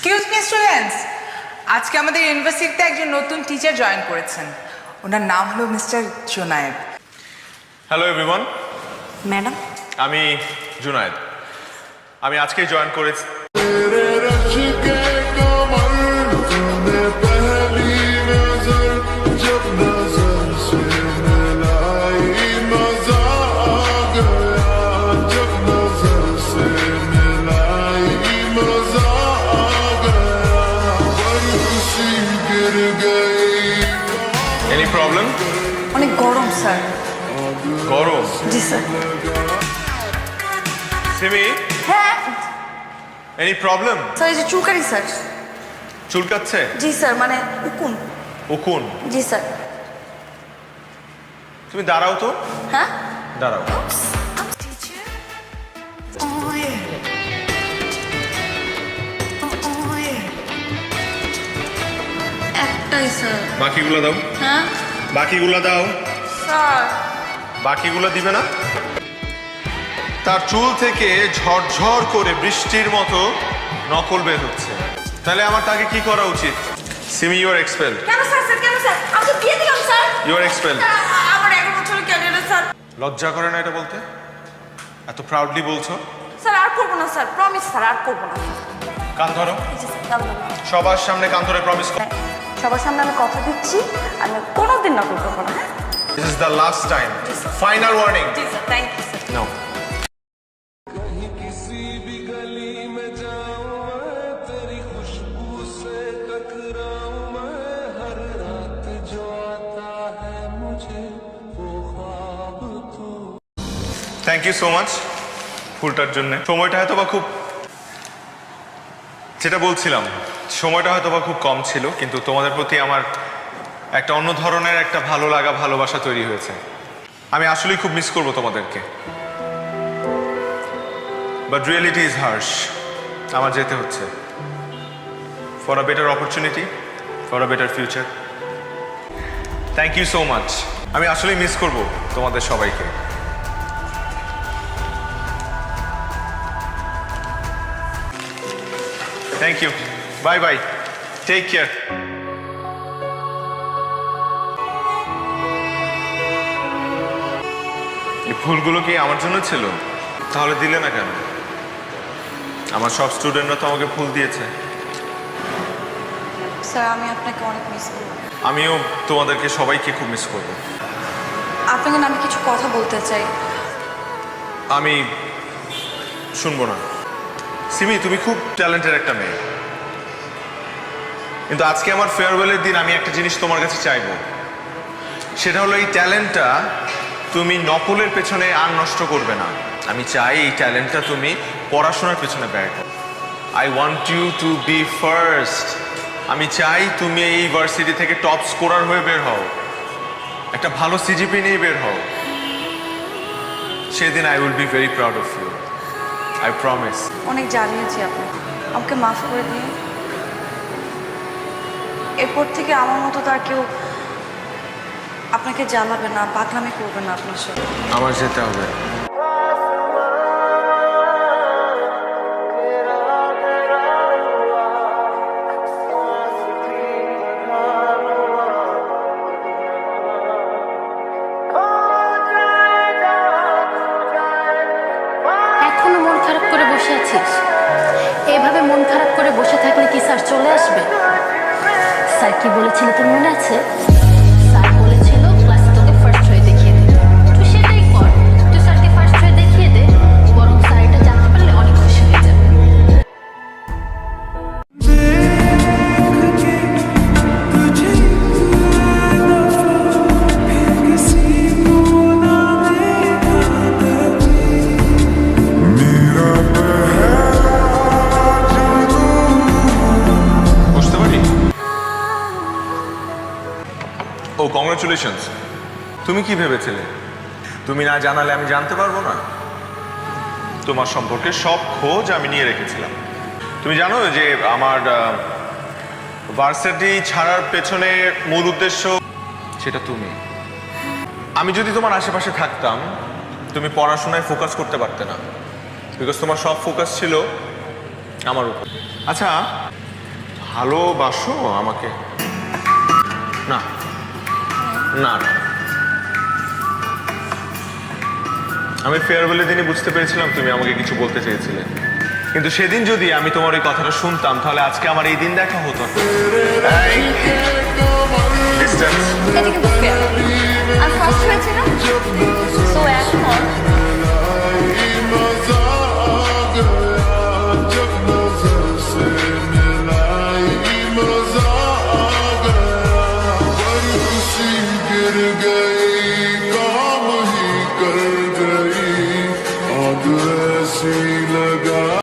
Excuse me students, আজকে আমাদের ইউনিভার্সিটিতে একজন নতুন টিচার জয়েন করেছেন। ওনার নাম হলো mister Junaid. Hello everyone, madam আমি জুনায়েদ। আমি আজকেই জয়েন করেছি। Any problem? অনেক গরম স্যার। গরম? জি স্যার। সিমি, হ্যাঁ এনি প্রবলেম? স্যার, এই যে চুলকারি স্যার। চুলকাচ্ছে? জি স্যার, মানে উকুন। উকুন? জি স্যার। তুমি দাঁড়াও তো। হ্যাঁ দাঁড়াও। একটাই স্যার। বাকিগুলো দাও। হ্যাঁ বাকিগুলো দাও। স্যার। বাকিগুলো দিবে না? তার চুল থেকে ঝরঝর করে বৃষ্টির মতো নকল বের হচ্ছে। তাহলে আমার তাকে কি করা উচিত? Simi, you are expel. কেন স্যার? স্যার কেন স্যার? আমি তো দিয়ে দিলাম স্যার। You are expel. আমার 11 বছরের ক্যারিয়ারে স্যার। লজ্জা করে না এটা বলতে? এত প্রাউডলি বলছো। স্যার আর করবো না স্যার, প্রমিস স্যার, আর করবো না। কান ধরো। জি স্যার, কাল ধরবো। সবার সামনে কান ধরে প্রমিস করো। সবার সামনে আমি কথা দিচ্ছি, আমি কোনোদিন নকল করবো না। হ্যাঁ this is the last time. Final warning. জি sir, thank you sir. No. Thank you so much ফুলটার জন্য। সময়টা হয়তো বা খুব, যেটা বলছিলাম, সময়টা হয়তো বা খুব কম ছিল, কিন্তু তোমাদের প্রতি আমার একটা অন্য ধরনের একটা ভালো লাগা, ভালোবাসা তৈরি হয়েছে। আমি আসলেই খুব মিস করবো তোমাদেরকে। But reality is harsh. আমার যেতে হচ্ছে for a better opportunity, for a better future. Thank you so much. আমি আসলেই মিস করবো তোমাদের সবাইকে। Thank you. Bye bye. Take care. এই ফুলগুলো কি আমার জন্য ছিল? তাহলে দিলে না কেন? আমার সব স্টুডেন্টরা তো আমাকে ফুল দিয়েছে। স্যার আমি আপনাকে অনেক মিস করবো। আমিও তোমাদেরকে সবাইকে খুব মিস করব। আপনাকে না আমি কিছু কথা বলতে চাই। আমি শুনবো না। সিমি, তুমি খুব ট্যালেন্টেড একটা মেয়ে, কিন্তু আজকে আমার ফেয়ারওয়েলের দিন আমি একটা জিনিস তোমার কাছে চাইবো। সেটা হলো এই ট্যালেন্টটা তুমি নকলের পেছনে আর নষ্ট করবে না। আমি চাই এই ট্যালেন্টটা তুমি পড়াশোনার পেছনে ব্যয় করো। I want you to be first. আমি চাই তুমি এই ইউনিভার্সিটি থেকে টপ স্কোরার হয়ে বের হও, একটা ভালো সিজিপি নিয়ে বের হও। সেদিন I will be very proud of you. I promise. অনেক জানিয়েছি আপনাকে, আমাকে মাফ করে দিন। এরপর থেকে আমার মতো তার কেউ আপনাকে জ্বালাবে না, পাগলামি করবে না আপনার সাথে। আমার যেতে হবে। এখনো মন খারাপ করে বসে আছিস? এভাবে মন খারাপ করে বসে থাকলে কি স্যার চলে আসবে? স্যার কি বলেছিল তোর মনে আছে? স্যার বলেছিল ক্লাসে তোকে ফার্স্ট হয়ে দেখিয়ে দিতে। তুই সেটাই কর, তুই স্যারকে ফার্স্ট হয়ে দেখিয়ে দে, বরং স্যার এটা জানতে পারলে অনেক খুশি হয়ে যাবে। বুঝতে পারি। ও, কংগ্রাচুলেশনস। তুমি কি ভেবেছিলে তুমি না জানালে আমি জানতে পারবো না? তোমার সম্পর্কে সব খোঁজ আমি নিয়ে রেখেছিলাম। তুমি জানো যে আমার ভার্সিটি ছাড়ার পেছনে মূল উদ্দেশ্য সেটা তুমি। আমি যদি তোমার আশেপাশে থাকতাম, তুমি পড়াশোনায় ফোকাস করতে পারতে না, বিকজ তোমার সব ফোকাস ছিল আমার উপর। আচ্ছা, ভালোবাসো আমাকে? না না না। আমি ফেয়ারওয়েলের দিনই বুঝতে পেরেছিলাম তুমি আমাকে কিছু বলতে চেয়েছিলে, কিন্তু সেদিন যদি আমি তোমার এই কথাটা শুনতাম তাহলে আজকে আমার এই দিন দেখা হতো না। এই, distance। এটা কিন্তু fair।